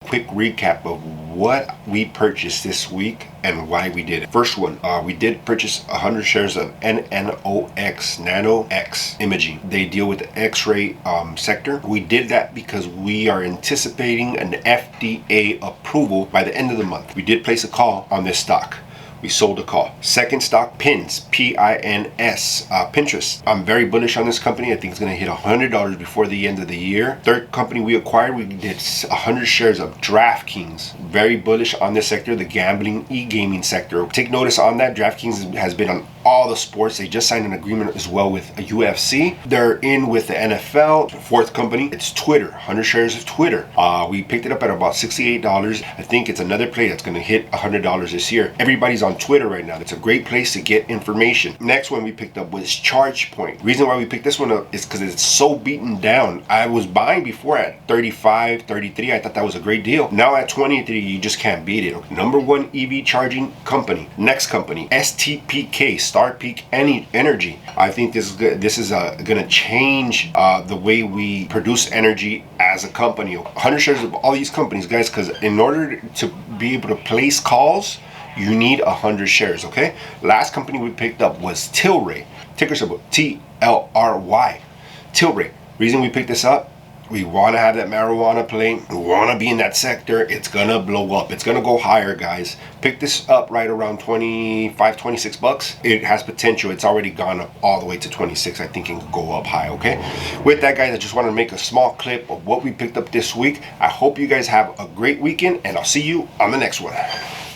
quick recap of what we purchased this week and why we did it. First one, we did purchase 100 shares of NNOX, Nano X Imaging. They deal with the X-ray sector. We did that because we are anticipating an FDA approval by the end of the month. We did place a call on this stock. We sold a call. Second stock, Pins, P-I-N-S, Pinterest. I'm very bullish on this company. I think it's going to hit $100 before the end of the year. Third company we acquired, we did 100 shares of Draftkings. Very bullish on this sector, the gambling, e-gaming sector. Take notice on that. Draftkings has been on all the sports. They just signed an agreement as well with a UFC. They're in with the NFL. Fourth company, it's Twitter. 100 shares of Twitter. We picked it up at about $68. I think it's another play that's going to hit $100 this year. Everybody's on Twitter right now. It's a great place to get information. Next one we picked up was ChargePoint. Reason why we picked this one up is because it's so beaten down. I was buying before at 35, 33. I thought that was a great deal. Now at 23, you just can't beat it. Number one EV charging company. Next company, STPK, Star Peak Energy. I think this is gonna change the way we produce energy as a company. 100 shares of all these companies, guys, because in order to be able to place calls, you need 100 shares, okay? Last company we picked up was Tilray. Ticker symbol T-L-R-Y. Tilray. Reason we picked this up, we want to have that marijuana play. We want to be in that sector. It's going to blow up. It's going to go higher, guys. Pick this up right around 25, 26 bucks. It has potential. It's already gone up all the way to 26. I think it can go up high, okay? With that, guys, I just want to make a small clip of what we picked up this week. I hope you guys have a great weekend, and I'll see you on the next one.